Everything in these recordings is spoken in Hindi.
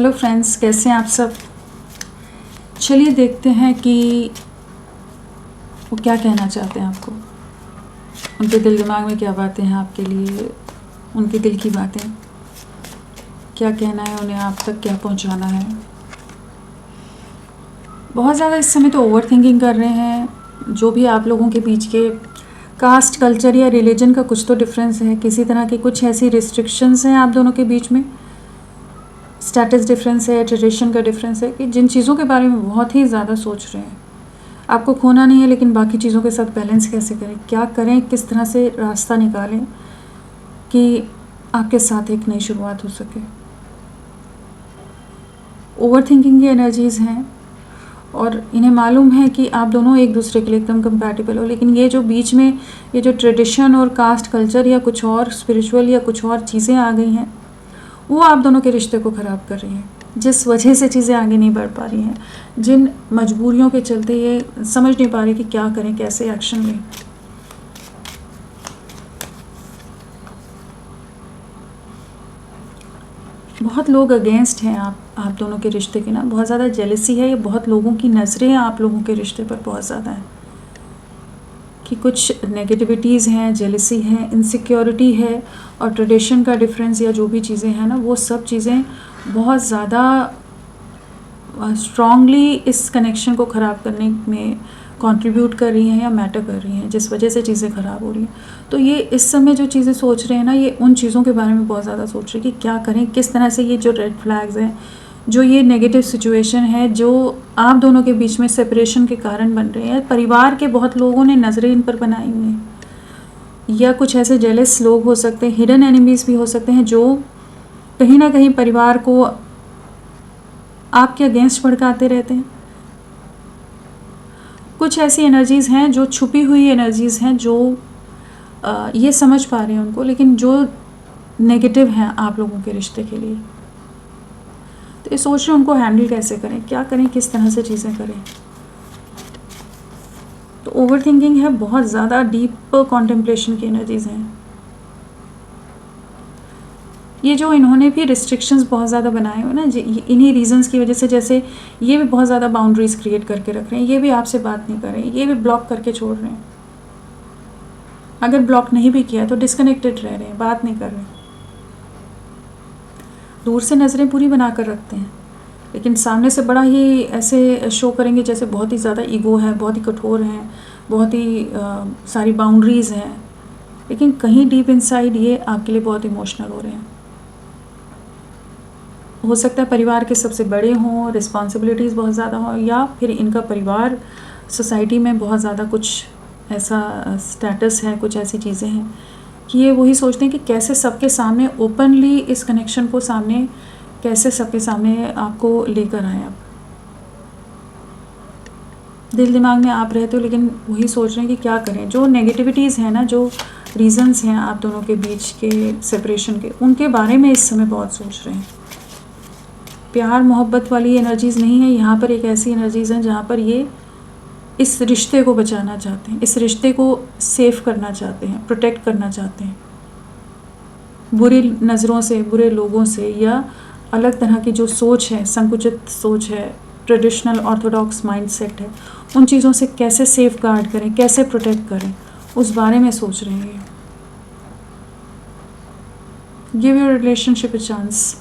हेलो फ्रेंड्स, कैसे हैं आप सब। चलिए देखते हैं कि वो क्या कहना चाहते हैं आपको, उनके दिल दिमाग में क्या बातें हैं आपके लिए, उनके दिल की बातें क्या कहना है उन्हें, आप तक क्या पहुंचाना है। बहुत ज़्यादा इस समय तो ओवर थिंकिंग कर रहे हैं। जो भी आप लोगों के बीच के कास्ट, कल्चर या रिलीजन का कुछ तो डिफरेंस है, किसी तरह की कुछ ऐसी रिस्ट्रिक्शंस हैं आप दोनों के बीच में, स्टेटस डिफरेंस है, ट्रेडिशन का डिफरेंस है, कि जिन चीज़ों के बारे में बहुत ही ज़्यादा सोच रहे हैं। आपको खोना नहीं है, लेकिन बाकी चीज़ों के साथ बैलेंस कैसे करें, क्या करें, किस तरह से रास्ता निकालें कि आपके साथ एक नई शुरुआत हो सके। ओवर थिंकिंग की एनर्जीज़ हैं और इन्हें मालूम है कि आप दोनों एक दूसरे के लिए एकदम कंपैटिबल हो, लेकिन ये जो बीच में ये जो ट्रेडिशन और कास्ट, कल्चर या कुछ और स्पिरिचुअल या कुछ और चीज़ें आ गई हैं, वो आप दोनों के रिश्ते को ख़राब कर रही हैं। जिस वजह से चीज़ें आगे नहीं बढ़ पा रही हैं, जिन मजबूरियों के चलते ये समझ नहीं पा रही कि क्या करें, कैसे एक्शन लें। बहुत लोग अगेंस्ट हैं आप दोनों के रिश्ते की ना, बहुत ज़्यादा जेलसी है, ये बहुत लोगों की नज़रें आप लोगों के रिश्ते पर बहुत ज़्यादा हैं कि कुछ नेगेटिविटीज़ हैं, जेलसी है, इनसिक्योरिटी है और ट्रेडिशन का डिफरेंस या जो भी चीज़ें हैं ना, वो सब चीज़ें बहुत ज़्यादा स्ट्रॉन्गली इस कनेक्शन को ख़राब करने में कंट्रीब्यूट कर रही हैं या मैटर कर रही हैं, जिस वजह से चीज़ें ख़राब हो रही हैं। तो ये इस समय जो चीज़ें सोच रहे हैं ना, ये उन चीज़ों के बारे में बहुत ज़्यादा सोच रहे हैं कि क्या करें, किस तरह से ये जो रेड फ्लैग्स हैं, जो ये नेगेटिव सिचुएशन है, जो आप दोनों के बीच में सेपरेशन के कारण बन रहे हैं। परिवार के बहुत लोगों ने नज़रें इन पर बनाई हुई हैं, या कुछ ऐसे जेलस लोग हो सकते हैं, हिडन एनिमीज़ भी हो सकते हैं, जो कहीं ना कहीं परिवार को आपके अगेंस्ट भड़काते रहते हैं। कुछ ऐसी एनर्जीज़ हैं जो छुपी हुई एनर्जीज़ हैं, जो ये समझ पा रहे हैं उनको, लेकिन जो नेगेटिव हैं आप लोगों के रिश्ते के लिए। तो ये सोच रहे हैं उनको हैंडल कैसे करें, क्या करें, किस तरह से चीज़ें करें। तो ओवर थिंकिंग है, बहुत ज़्यादा डीप कॉन्टेम्पलेशन की एनर्जीज़ हैं। ये जो इन्होंने भी रिस्ट्रिक्शंस बहुत ज़्यादा बनाए हुए ना, इन्हीं रीजंस की वजह से, जैसे ये भी बहुत ज़्यादा बाउंड्रीज़ क्रिएट करके रख रहे हैं, ये भी आपसे बात नहीं कर रहे हैं, ये भी ब्लॉक करके छोड़ रहे हैं। अगर ब्लॉक नहीं भी किया तो डिस्कनेक्टेड रह रहे हैं, बात नहीं कर रहे हैं, दूर से नज़रें पूरी बना कर रखते हैं, लेकिन सामने से बड़ा ही ऐसे शो करेंगे जैसे बहुत ही ज़्यादा ईगो है, बहुत ही कठोर हैं, बहुत ही सारी बाउंड्रीज़ हैं, लेकिन कहीं डीप इनसाइड ये आपके लिए बहुत इमोशनल हो रहे हैं। हो सकता है परिवार के सबसे बड़े हों, रिस्पॉन्सिबिलिटीज़ बहुत ज़्यादा हों, या फिर इनका परिवार सोसाइटी में बहुत ज़्यादा कुछ ऐसा स्टेटस है, कुछ ऐसी चीज़ें हैं कि ये वही सोचते हैं कि कैसे सबके सामने ओपनली इस कनेक्शन को सामने, कैसे सबके सामने आपको लेकर आए। आप दिल दिमाग में आप रहते हो, लेकिन वही सोच रहे हैं कि क्या करें। जो नेगेटिविटीज़ हैं ना, जो रीज़न्स हैं आप दोनों के बीच के सेपरेशन के, उनके बारे में इस समय बहुत सोच रहे हैं। प्यार मोहब्बत वाली एनर्जीज़ नहीं है यहाँ पर, एक ऐसी एनर्जीज़ हैं जहाँ पर ये इस रिश्ते को बचाना चाहते हैं, इस रिश्ते को सेफ करना चाहते हैं, प्रोटेक्ट करना चाहते हैं बुरी नज़रों से, बुरे लोगों से, या अलग तरह की जो सोच है, संकुचित सोच है, ट्रेडिशनल ऑर्थोडॉक्स माइंडसेट है, उन चीज़ों से कैसे सेफ गार्ड करें, कैसे प्रोटेक्ट करें, उस बारे में सोच रहे हैं। Give your relationship a chance.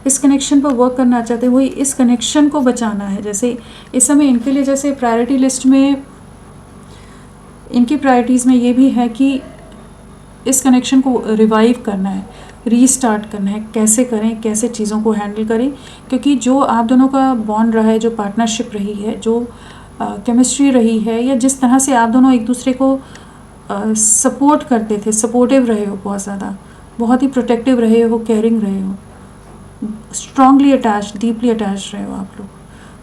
इस कनेक्शन पर वर्क करना चाहते हैं, वही इस कनेक्शन को बचाना है। जैसे इस समय इनके लिए, जैसे प्रायोरिटी लिस्ट में इनकी प्रायोरिटीज़ में ये भी है कि इस कनेक्शन को रिवाइव करना है, रीस्टार्ट करना है। कैसे करें, कैसे चीज़ों को हैंडल करें, क्योंकि जो आप दोनों का बॉन्ड रहा है, जो पार्टनरशिप रही है, जो केमिस्ट्री रही है, या जिस तरह से आप दोनों एक दूसरे को सपोर्ट करते थे, सपोर्टिव रहे हो, बहुत ज़्यादा, बहुत ही प्रोटेक्टिव रहे हो, केयरिंग रहे हो, स्ट्रांगली अटैच, डीपली अटैच रहे हो आप लोग,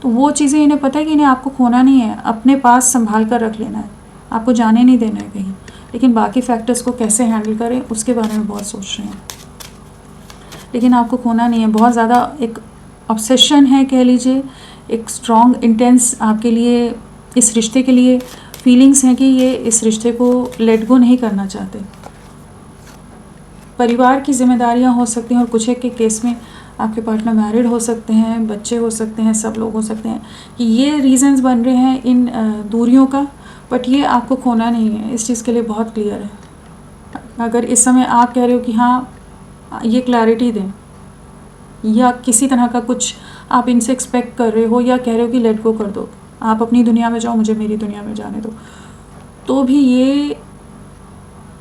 तो वो चीज़ें इन्हें पता है कि इन्हें आपको खोना नहीं है, अपने पास संभाल कर रख लेना है, आपको जाने नहीं देना है कहीं। लेकिन बाकी फैक्टर्स को कैसे हैंडल करें उसके बारे में बहुत सोच रहे हैं, लेकिन आपको खोना नहीं है। बहुत ज़्यादा एक ऑब्सेशन है, कह लीजिए, एक स्ट्रॉन्ग इंटेंस आपके लिए, इस रिश्ते के लिए फीलिंग्स हैं कि ये इस रिश्ते को लेट गो नहीं करना चाहते। परिवार की जिम्मेदारियां हो सकती हैं, और कुछ एक के केस में आपके पार्टनर मैरिड हो सकते हैं, बच्चे हो सकते हैं, सब लोग हो सकते हैं कि ये रीजंस बन रहे हैं इन दूरियों का, बट ये आपको खोना नहीं है, इस चीज़ के लिए बहुत क्लियर है। अगर इस समय आप कह रहे हो कि हाँ ये क्लैरिटी दें, या किसी तरह का कुछ आप इनसे एक्सपेक्ट कर रहे हो, या कह रहे हो कि लेट गो कर दो, आप अपनी दुनिया में जाओ, मुझे मेरी दुनिया में जाने दो, तो भी ये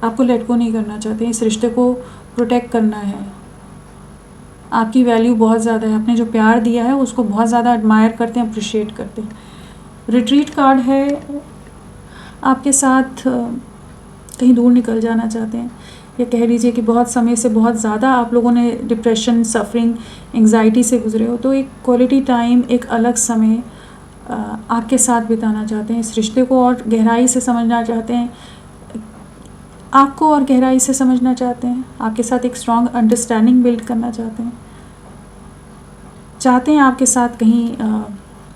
आपको लेट गो नहीं करना चाहते, इस रिश्ते को प्रोटेक्ट करना है। आपकी वैल्यू बहुत ज़्यादा है, आपने जो प्यार दिया है उसको बहुत ज़्यादा एडमायर करते हैं, अप्रिशिएट करते हैं। रिट्रीट कार्ड है, आपके साथ कहीं दूर निकल जाना चाहते हैं, या कह लीजिए कि बहुत समय से बहुत ज़्यादा आप लोगों ने डिप्रेशन, सफरिंग, एंग्जाइटी से गुजरे हो, तो एक क्वालिटी टाइम, एक अलग समय आपके साथ बिताना चाहते हैं। इस रिश्ते को और गहराई से समझना चाहते हैं, आपको और गहराई से समझना चाहते हैं, आपके साथ एक स्ट्रॉन्ग अंडरस्टैंडिंग बिल्ड करना चाहते हैं आपके साथ कहीं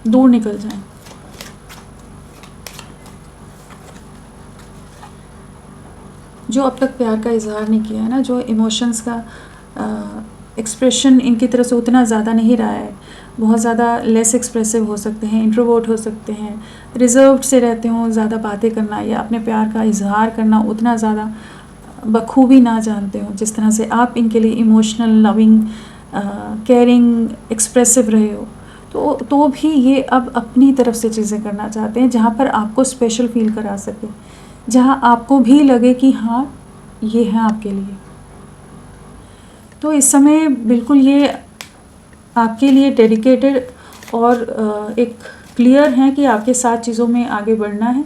दूर निकल जाएं। जो अब तक प्यार का इजहार नहीं किया है ना, जो इमोशंस का एक्सप्रेशन इनकी तरफ से उतना ज़्यादा नहीं रहा है, बहुत ज़्यादा लेस एक्सप्रेसिव हो सकते हैं, इंट्रोवर्ट हो सकते हैं, रिजर्व्ड से रहते हो, ज़्यादा बातें करना या अपने प्यार का इजहार करना उतना ज़्यादा बखूबी ना जानते हो, जिस तरह से आप इनके लिए इमोशनल, लविंग, केयरिंग, एक्सप्रेसिव रहे हो, तो भी ये अब अपनी तरफ से चीज़ें करना चाहते हैं, जहाँ पर आपको स्पेशल फील करा सके, जहाँ आपको भी लगे कि हाँ ये है आपके लिए। तो इस समय बिल्कुल ये आपके लिए डेडिकेटेड और एक क्लियर हैं कि आपके साथ चीज़ों में आगे बढ़ना है।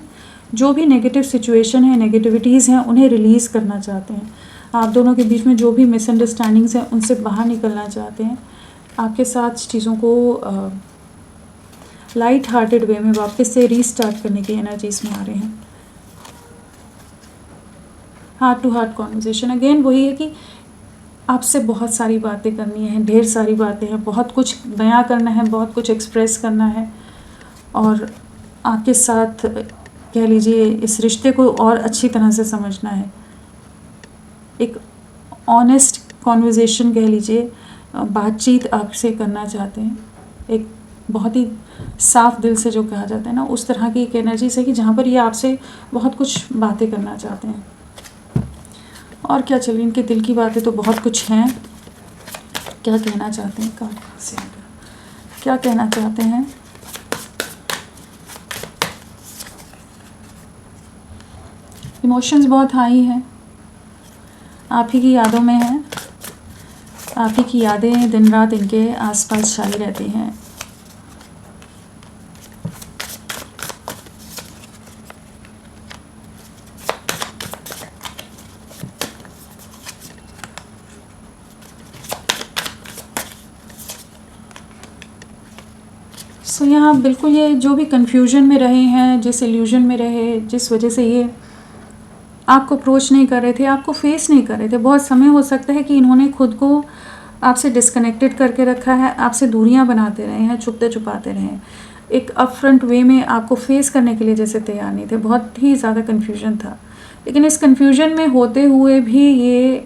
जो भी नेगेटिव सिचुएशन है, नेगेटिविटीज़ हैं, उन्हें रिलीज़ करना चाहते हैं। आप दोनों के बीच में जो भी मिसअंडरस्टैंडिंग्स हैं उनसे बाहर निकलना चाहते हैं। आपके साथ चीज़ों को लाइट हार्टेड वे में वापस से रीस्टार्ट करने की एनर्जीज में आ रहे हैं। Heart to heart conversation, again वही है कि आपसे बहुत सारी बातें करनी है, ढेर सारी बातें हैं, बहुत कुछ बयां करना है, बहुत कुछ एक्सप्रेस करना है, और आपके साथ कह लीजिए इस रिश्ते को और अच्छी तरह से समझना है। एक ऑनेस्ट कॉन्वर्सेशन कह लीजिए, बातचीत आपसे करना चाहते हैं, एक बहुत ही साफ दिल से जो कहा जाता है ना, उस तरह की एक एनर्जी से कि जहाँ पर ये आपसे बहुत कुछ बातें करना चाहते हैं। और क्या चलिए, इनके दिल की बातें तो बहुत कुछ हैं। क्या कहना चाहते हैं, कार्ड से क्या कहना चाहते हैं? इमोशंस बहुत हाई हैं, आप ही की यादों में हैं, आप ही की यादें दिन रात इनके आसपास छाई रहती हैं। सो यहाँ बिल्कुल ये जो भी कन्फ्यूजन में रहे हैं, जिस इल्यूजन में रहे, जिस वजह से ये आपको अप्रोच नहीं कर रहे थे, आपको फेस नहीं कर रहे थे, बहुत समय हो सकता है कि इन्होंने खुद को आपसे डिस्कनेक्टेड करके रखा है, आपसे दूरियां बनाते रहे हैं, छुपते छुपाते रहे हैं, एक अपफ्रंट वे में आपको फेस करने के लिए जैसे तैयार नहीं थे, बहुत ही ज़्यादा कन्फ्यूजन था। लेकिन इस कन्फ्यूजन में होते हुए भी ये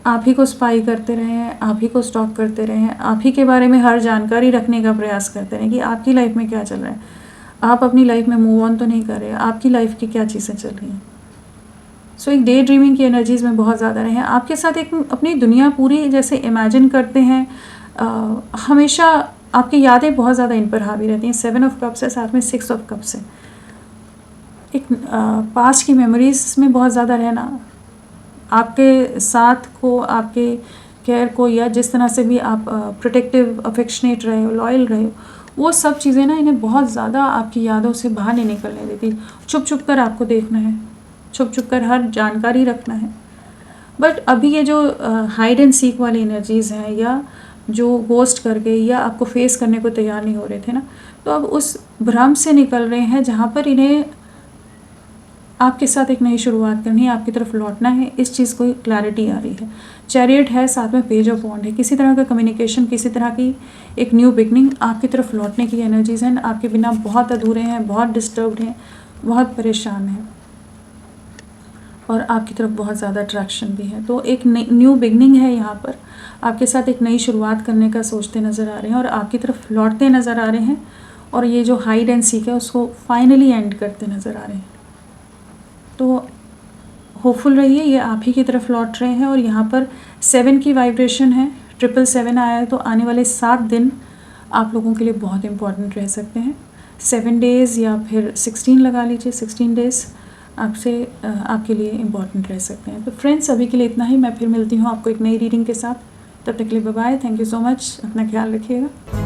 आप ही को स्पाई करते रहे हैं, आप ही को स्टॉक करते रहे हैं, आप ही के बारे में हर जानकारी रखने का प्रयास करते रहे कि आपकी लाइफ में क्या चल रहा है, आप अपनी लाइफ में मूव ऑन तो नहीं कर रहे, आपकी लाइफ की क्या चीज़ें चल रही हैं। सो एक डे ड्रीमिंग की एनर्जीज़ में बहुत ज़्यादा रहे हैं, आपके साथ एक अपनी दुनिया पूरी जैसे इमेजिन करते हैं। हमेशा आपकी यादें बहुत ज़्यादा इन पर हावी रहती हैं। 7 ऑफ कप्स है, साथ में 6 ऑफ कप्स है। एक पास्ट की मेमोरीज में बहुत ज़्यादा रहना, आपके साथ को, आपके केयर को, या जिस तरह से भी आप प्रोटेक्टिव, अफेक्शनेट रहे हो, लॉयल रहे हो, वो सब चीज़ें ना इन्हें बहुत ज़्यादा आपकी यादों से बाहर नहीं निकलने देती। छुप छुप कर आपको देखना है, छुप छुप कर हर जानकारी रखना है। बट अभी ये जो हाइड एंड सीक वाली एनर्जीज़ हैं, या जो गोस्ट करके या आपको फेस करने को तैयार नहीं हो रहे थे ना, तो अब उस भ्रम से निकल रहे हैं जहाँ पर इन्हें आपके साथ एक नई शुरुआत करनी है, आपकी तरफ लौटना है। इस चीज़ को क्लैरिटी आ रही है। चैरियट है, साथ में पेज ऑफ वॉन्ड है। किसी तरह का कम्युनिकेशन, किसी तरह की एक न्यू बिगनिंग आपकी तरफ लौटने की एनर्जीज हैं। आपके बिना बहुत अधूरे हैं, बहुत डिस्टर्ब्ड हैं, बहुत परेशान हैं। और आपकी तरफ बहुत ज़्यादा अट्रैक्शन भी है। तो एक न्यू बिगनिंग है यहाँ पर, आपके साथ एक नई शुरुआत करने का सोचते नज़र आ रहे हैं और आपकी तरफ लौटते नज़र आ रहे हैं, और ये जो हाइड एंड सीक है उसको फाइनली एंड करते नज़र आ रहे हैं। तो होपफुल रहिए, ये आप ही की तरफ लौट रहे हैं। और यहाँ पर 7 की वाइब्रेशन है, 777 आया है, तो आने वाले 7 दिन आप लोगों के लिए बहुत इंपॉर्टेंट रह सकते हैं। 7 डेज़ या फिर 16 लगा लीजिए, 16 डेज़ आपके लिए इम्पॉर्टेंट रह सकते हैं। तो फ्रेंड्स, अभी के लिए इतना ही। मैं फिर मिलती हूँ आपको एक नई रीडिंग के साथ। तब तक के लिए bye bye. Thank you so much. अपना ख्याल रखिएगा।